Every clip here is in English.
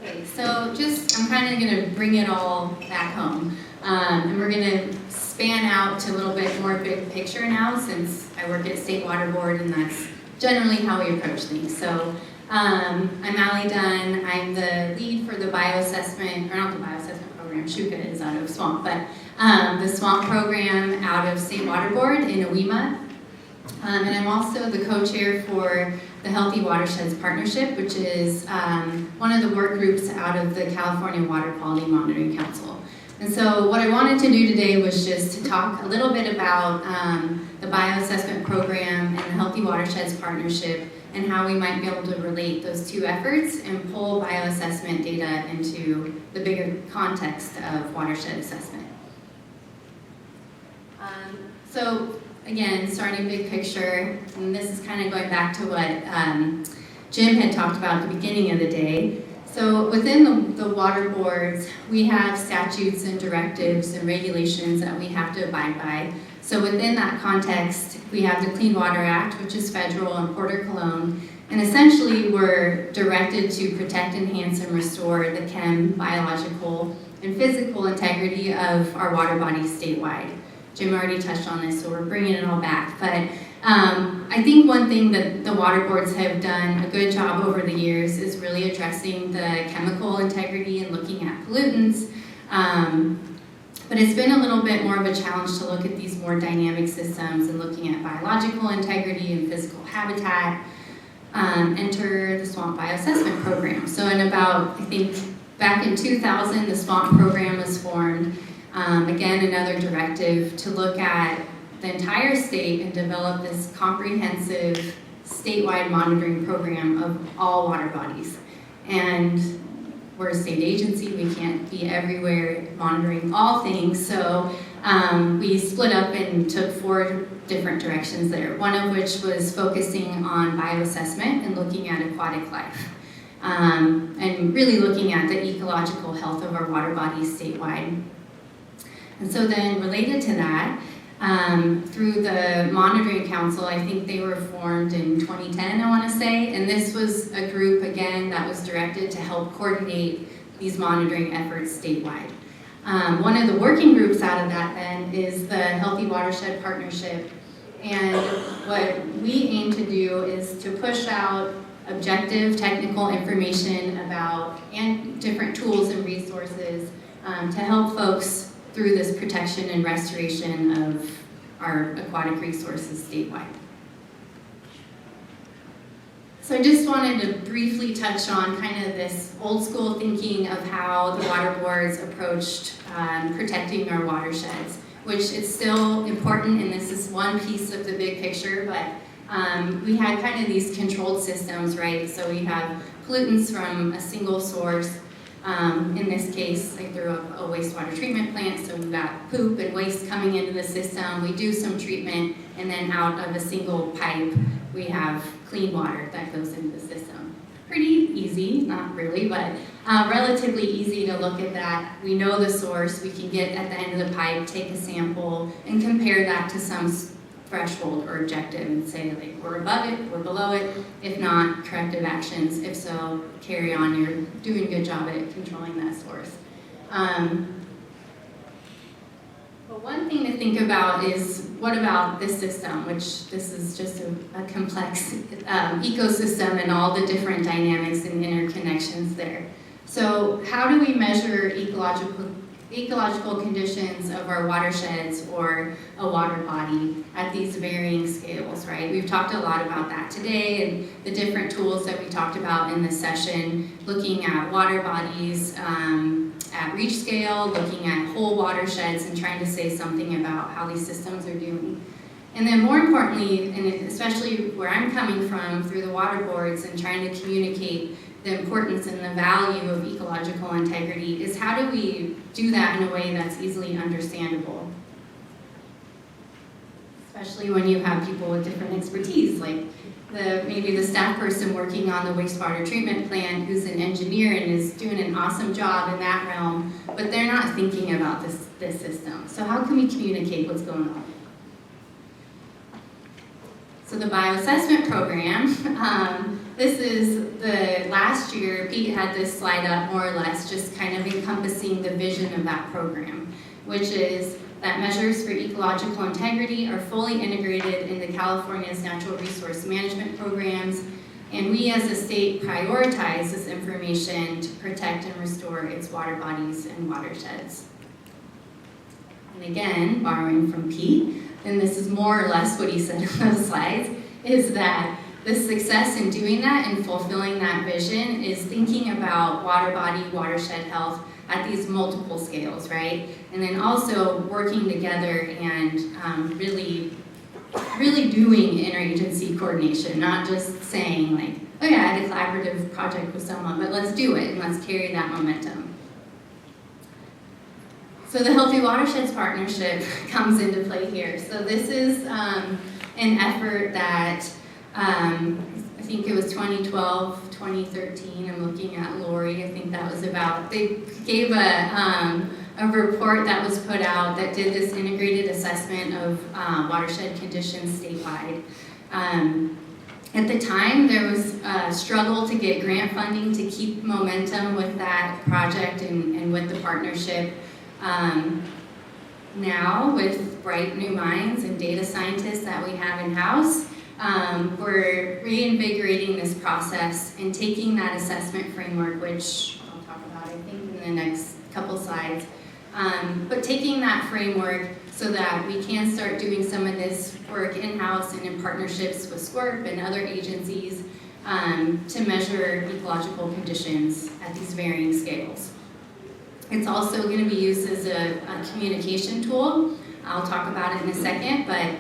Okay, so I'm kind of going to bring it all back home. And we're going to span out to a little bit more big picture now, since I work at State Water Board and that's generally how we approach things. So I'm Ali Dunn. I'm the lead for the bioassessment, or not the bioassessment program, Shuka is out of Swamp, but the Swamp program out of State Water Board in Owema. And I'm also the co-chair for the Healthy Watersheds Partnership, which is one of the work groups out of the California Water Quality Monitoring Council. And so what I wanted to do today was just to talk a little bit about the bioassessment program and the Healthy Watersheds Partnership and how we might be able to relate those two efforts and pull bioassessment data into the bigger context of watershed assessment. So again, starting big picture, and this is kind of going back to what Jim had talked about at the beginning of the day. So within the water boards, we have statutes and directives and regulations that we have to abide by. So within that context, we have the Clean Water Act, which is federal, and Porter Cologne, and essentially we're directed to protect, enhance, and restore the chem, biological, and physical integrity of our water bodies statewide. Jim already touched on this, so we're bringing it all back. But I think one thing that the water boards have done a good job over the years is really addressing the chemical integrity and looking at pollutants. But it's been a little bit more of a challenge to look at these more dynamic systems and looking at biological integrity and physical habitat. Enter the Swamp Bioassessment Program. So in about, I think, back in 2000, the Swamp program was formed. Again, another directive to look at the entire state and develop this comprehensive statewide monitoring program of all water bodies. And we're a state agency, we can't be everywhere monitoring all things, so we split up and took 4 different directions there, one of which was focusing on bioassessment and looking at aquatic life. And really looking at the ecological health of our water bodies statewide. And so then related to that, through the Monitoring Council, I think they were formed in 2010, I want to say, and this was a group, again, that was directed to help coordinate these monitoring efforts statewide. One of the working groups out of that then is the Healthy Watershed Partnership, and what we aim to do is to push out objective technical information about and different tools and resources to help folks through this protection and restoration of our aquatic resources statewide. So I just wanted to briefly touch on kind of this old school thinking of how the water boards approached protecting our watersheds, which is still important, and this is one piece of the big picture, but we had kind of these controlled systems, right? So we have pollutants from a single source. In this case, like through a wastewater treatment plant, so we've got poop and waste coming into the system, we do some treatment, and then out of a single pipe, we have clean water that goes into the system. Pretty easy, not really, but relatively easy to look at that. We know the source, we can get at the end of the pipe, take a sample, and compare that to some threshold or objective and say, like, we're above it, we're below it. If not, corrective actions. If so, carry on. You're doing a good job at controlling that source. But one thing to think about is, what about this system, which this is just a complex ecosystem and all the different dynamics and interconnections there. So how do we measure ecological conditions of our watersheds or a water body at these varying scales, right? We've talked a lot about that today and the different tools that we talked about in this session, looking at water bodies at reach scale, looking at whole watersheds and trying to say something about how these systems are doing. And then more importantly, and especially where I'm coming from through the water boards and trying to communicate the importance and the value of ecological integrity, is how do we do that in a way that's easily understandable? Especially when you have people with different expertise, like maybe the staff person working on the wastewater treatment plant who's an engineer and is doing an awesome job in that realm, but they're not thinking about this system. So how can we communicate what's going on? So the bioassessment program this is the last year, Pete had this slide up more or less, just kind of encompassing the vision of that program, which is that measures for ecological integrity are fully integrated into California's natural resource management programs, and we as a state prioritize this information to protect and restore its water bodies and watersheds. And again, borrowing from Pete, and this is more or less what he said in those slides, is that the success in doing that and fulfilling that vision is thinking about water body, watershed health at these multiple scales, right? And then also working together and really doing interagency coordination, not just saying like, oh yeah, I had a collaborative project with someone, but let's do it and let's carry that momentum. So the Healthy Watersheds Partnership comes into play here. So this is an effort that I think it was 2012, 2013. I'm looking at Lori. I think that was about. They gave a report that was put out that did this integrated assessment of watershed conditions statewide. At the time, there was a struggle to get grant funding to keep momentum with that project and with the partnership. Now, with bright new minds and data scientists that we have in-house, we're reinvigorating this process and taking that assessment framework, which I'll talk about, I think, in the next couple slides, but taking that framework so that we can start doing some of this work in-house and in partnerships with SWRCB and other agencies to measure ecological conditions at these varying scales. It's also going to be used as a communication tool. I'll talk about it in a second, but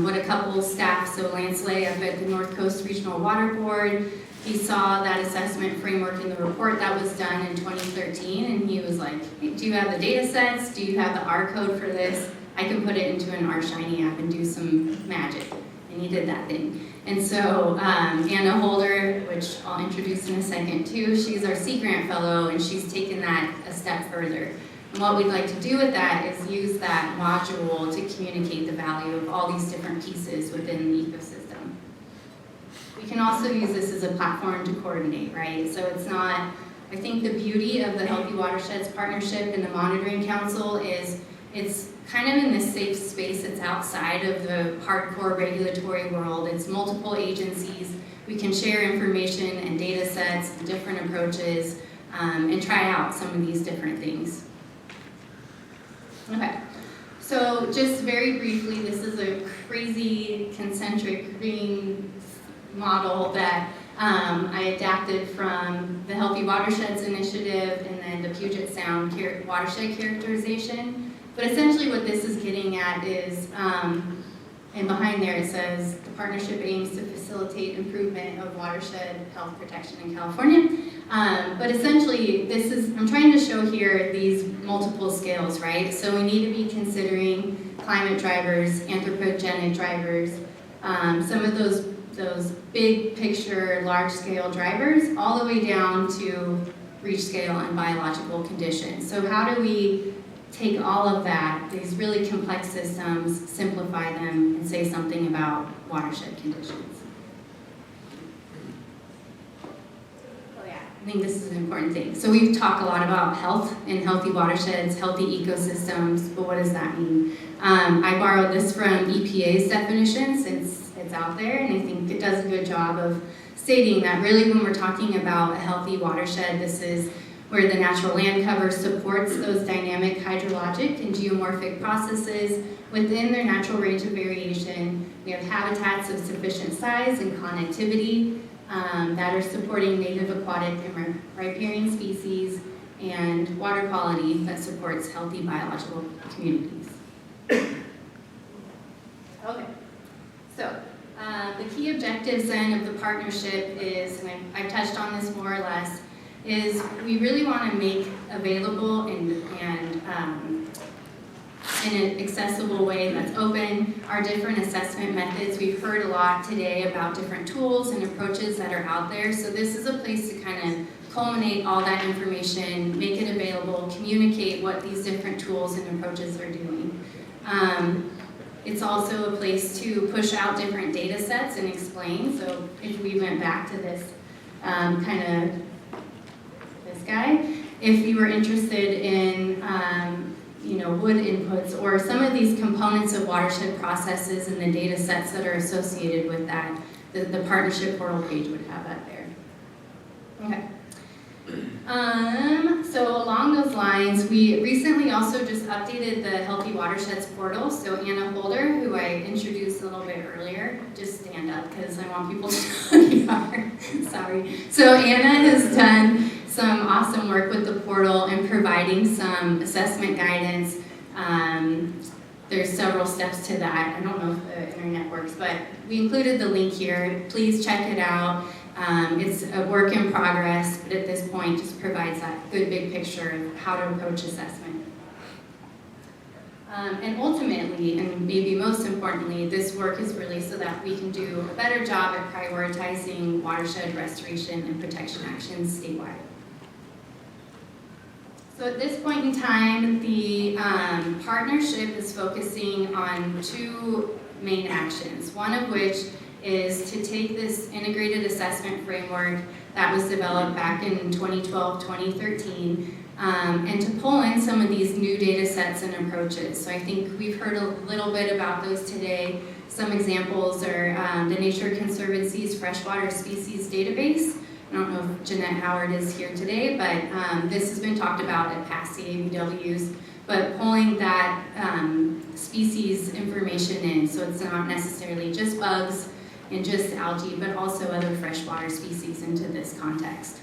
what a couple staff, so Lance Lay up at the North Coast Regional Water Board, he saw that assessment framework in the report that was done in 2013, and he was like, hey, do you have the data sets? Do you have the R code for this? I can put it into an R Shiny app and do some magic. And he did that thing. And so Anna Holder, which I'll introduce in a second too, she's our Sea Grant Fellow, and she's taken that a step further. And what we'd like to do with that is use that module to communicate the value of all these different pieces within the ecosystem. We can also use this as a platform to coordinate, right? So it's not, I think the beauty of the Healthy Watersheds Partnership and the Monitoring Council is it's kind of in this safe space. It's outside of the hardcore regulatory world. It's multiple agencies. We can share information and data sets and different approaches and try out some of these different things. Okay, so just very briefly, this is a crazy concentric ring model that I adapted from the Healthy Watersheds Initiative and then the Puget Sound Watershed Characterization. But essentially what this is getting at is, and behind there it says, the partnership aims to facilitate improvement of watershed health protection in California. But essentially, this is, I'm trying to show here these multiple scales, right? So we need to be considering climate drivers, anthropogenic drivers, some of those big picture, large scale drivers, all the way down to reach scale and biological conditions. So how do we take all of that, these really complex systems, simplify them, and say something about watershed conditions? Oh yeah, I think this is an important thing. So we've talked a lot about health and healthy watersheds, healthy ecosystems, but what does that mean? I borrowed this from EPA's definition since it's out there, and I think it does a good job of stating that really when we're talking about a healthy watershed, this is where the natural land cover supports those dynamic hydrologic and geomorphic processes within their natural range of variation. We have habitats of sufficient size and connectivity that are supporting native aquatic and riparian species, and water quality that supports healthy biological communities. Okay, so the key objectives then of the partnership is, and I've touched on this more or less, is we really want to make available and in an accessible way that's open our different assessment methods. We've heard a lot today about different tools and approaches that are out there, so this is a place to kind of culminate all that information, make it available, communicate what these different tools and approaches are doing. It's also a place to push out different data sets and explain. So if we went back to this this guy, if you were interested in wood inputs or some of these components of watershed processes and the data sets that are associated with that, the partnership portal page would have that there. Okay. So along those lines, we recently also just updated the Healthy Watersheds portal. So Anna Holder, who I introduced a little bit earlier, just stand up because I want people to know who you are. Sorry. So Anna has done some awesome work with the portal and providing some assessment guidance. There's several steps to that. I don't know if the internet works, but we included the link here. Please check it out. It's a work in progress, but at this point just provides that good big picture of how to approach assessment. And ultimately, and maybe most importantly, this work is really so that we can do a better job at prioritizing watershed restoration and protection actions statewide. So at this point in time, the partnership is focusing on two main actions, one of which is to take this integrated assessment framework that was developed back in 2012-2013 and to pull in some of these new data sets and approaches. So I think we've heard a little bit about those today. Some examples are the Nature Conservancy's freshwater species database. I don't know if Jeanette Howard is here today, but this has been talked about at past CABWs, but pulling that species information in, so it's not necessarily just bugs and just algae, but also other freshwater species into this context.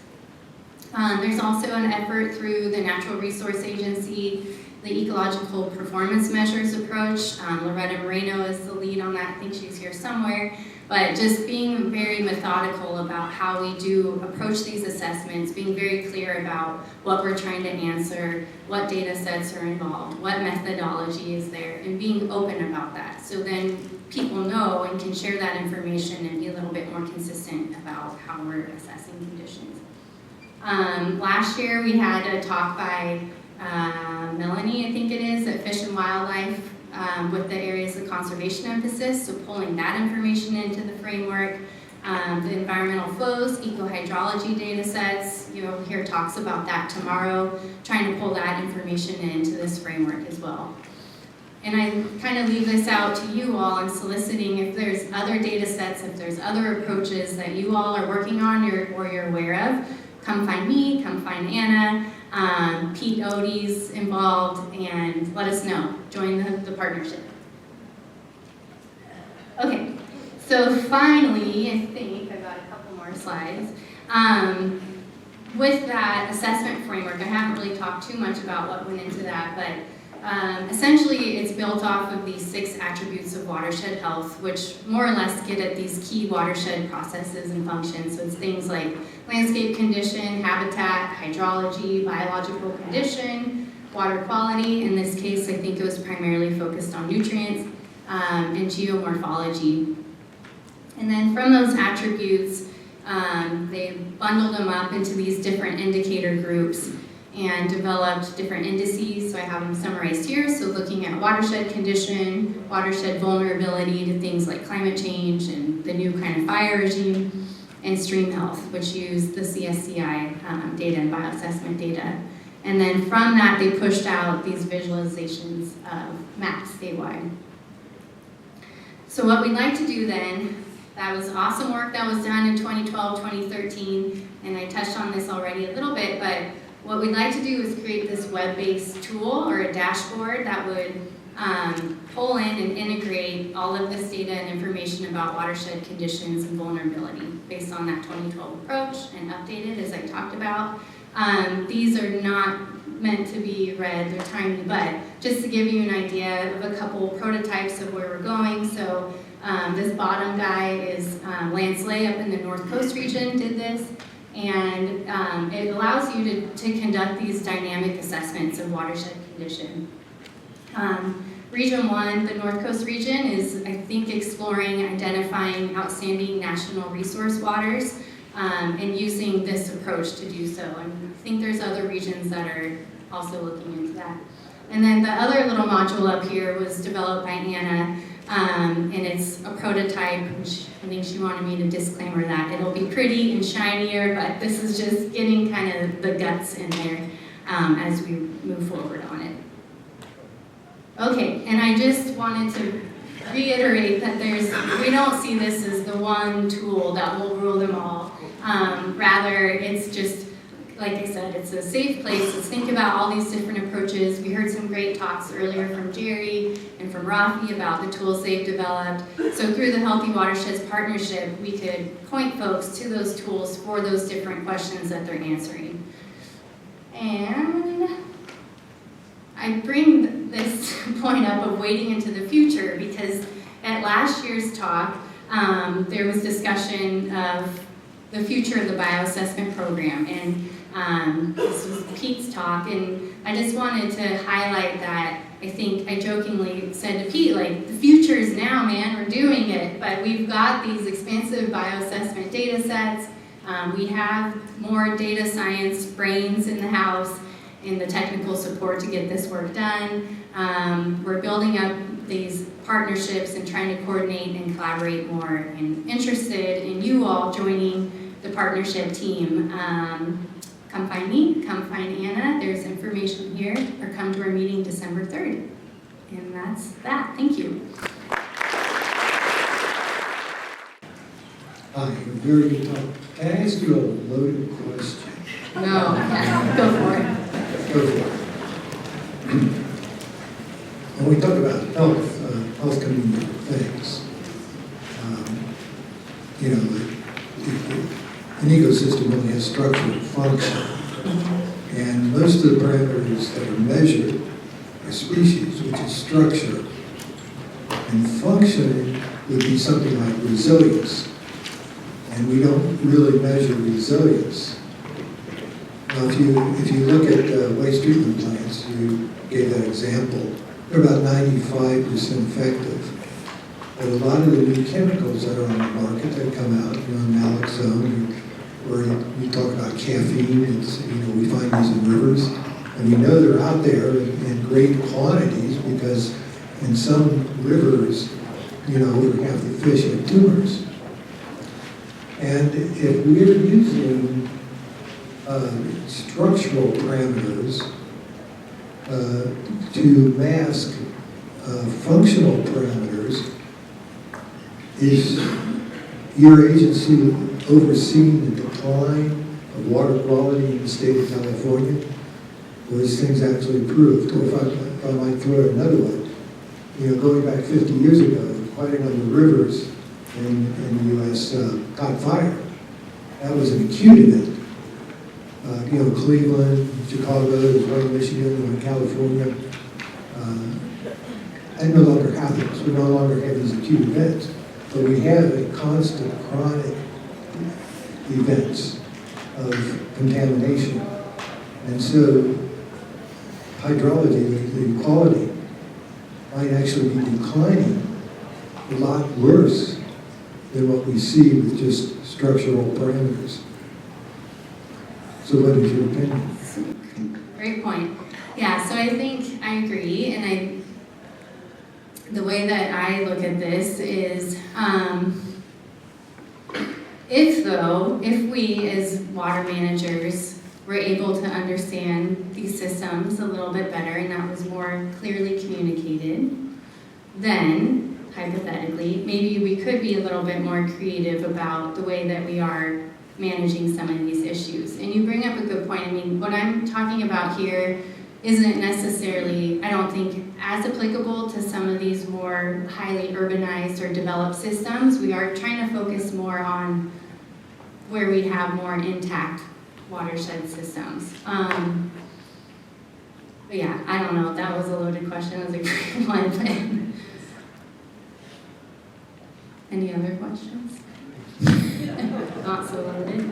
There's also an effort through the Natural Resource Agency, the Ecological Performance Measures approach. Loretta Moreno is the lead on that. I think she's here somewhere. But just being very methodical about how we do approach these assessments, being very clear about what we're trying to answer, what data sets are involved, what methodology is there, and being open about that. So then people know and can share that information and be a little bit more consistent about how we're assessing conditions. Last year we had a talk by Melanie, I think it is, at Fish and Wildlife with the areas of conservation emphasis, so pulling that information into the framework. The environmental flows, eco-hydrology data sets, you'll hear talks about that tomorrow, trying to pull that information into this framework as well. And I kind of leave this out to you all and soliciting if there's other data sets, if there's other approaches that you all are working on or you're aware of, come find me, come find Anna. Pete Odie's involved, and let us know. Join the partnership. Okay, so finally, I think I've got a couple more slides. With that assessment framework, I haven't really talked too much about what went into that, but essentially it's built off of these 6 attributes of watershed health, which more or less get at these key watershed processes and functions. So it's things like landscape condition, habitat, hydrology, biological condition, water quality. In this case, I think it was primarily focused on nutrients and geomorphology. And then from those attributes, they bundled them up into these different indicator groups and developed different indices, so I have them summarized here. So looking at watershed condition, watershed vulnerability to things like climate change and the new kind of fire regime, and stream health, which use the CSCI data and bioassessment data. And then from that, they pushed out these visualizations of maps statewide. So what we'd like to do then, that was awesome work that was done in 2012, 2013, and I touched on this already a little bit, but what we'd like to do is create this web-based tool or a dashboard that would pull in and integrate all of this data and information about watershed conditions and vulnerability based on that 2012 approach and updated as I talked about. These are not meant to be read, they're tiny, but just to give you an idea of a couple prototypes of where we're going. So this bottom guy is Lance Lay up in the North Coast region did this. And it allows you to conduct these dynamic assessments of watershed condition. Region 1, the North Coast region, is, I think, exploring identifying outstanding national resource waters and using this approach to do so. And I think there's other regions that are also looking into that. And then the other little module up here was developed by Anna, And it's a prototype, which I think she wanted me to disclaimer that. It'll be pretty and shinier, but this is just getting kind of the guts in there as we move forward on it. Okay, and I just wanted to reiterate that we don't see this as the one tool that will rule them all. Rather, it's just, like I said, it's a safe place. Let's think about all these different approaches. We heard some great talks earlier from Jerry and from Rafi about the tools they've developed. So through the Healthy Watersheds Partnership, we could point folks to those tools for those different questions that they're answering. And I bring this point up of waiting into the future because at last year's talk, there was discussion of the future of the bioassessment program. And this was Pete's talk, and I just wanted to highlight that. I think I jokingly said to Pete, like, the future is now, man, we're doing it, but we've got these expansive bioassessment data sets. We have more data science brains in the house and the technical support to get this work done. We're building up these partnerships and trying to coordinate and collaborate more, and interested in you all joining the partnership team. Come find me, come find Anna, there's information here, or come to our meeting December 3rd. And that's that, thank you. Hi, very good talk. Can I ask you a loaded question? No, go for it. Go for it. When we talk about health community things, an ecosystem only has structure and function. And most of the parameters that are measured are species, which is structure. And function would be something like resilience. And we don't really measure resilience. Now, if you look at waste treatment plants, you gave that example, they're about 95% effective. But a lot of the new chemicals that are on the market that come out, naloxone, or you talk about caffeine, we find these in rivers, and we know they're out there in great quantities because in some rivers, over half the fish have tumors. And if we're using structural parameters to mask functional parameters, is your agency overseeing the decline of water quality in the state of California? Or is things actually improved? Or if I might throw it another way, going back 50 years ago, quite a number of rivers in the U.S. caught fire. That was an acute event. Cleveland, Chicago, Michigan, California. That no longer happens. We no longer have these acute events. But we have a constant chronic events of contamination. And so hydrology, the quality, might actually be declining a lot worse than what we see with just structural parameters. So what is your opinion? Great point. Yeah, so I think I agree, and the way that I look at this is, if we as water managers were able to understand these systems a little bit better and that was more clearly communicated, then hypothetically, maybe we could be a little bit more creative about the way that we are managing some of these issues. And you bring up a good point. I mean, what I'm talking about here isn't necessarily, I don't think, as applicable to some of these more highly urbanized or developed systems. We are trying to focus more on where we have more intact watershed systems. But yeah, I don't know. That was a loaded question. It was a great one. But any other questions? Not so loaded.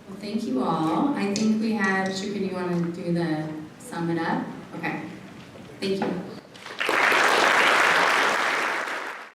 Well, thank you all. I think we have, Shuka, do you want to do the sum it up? Okay. Thank you.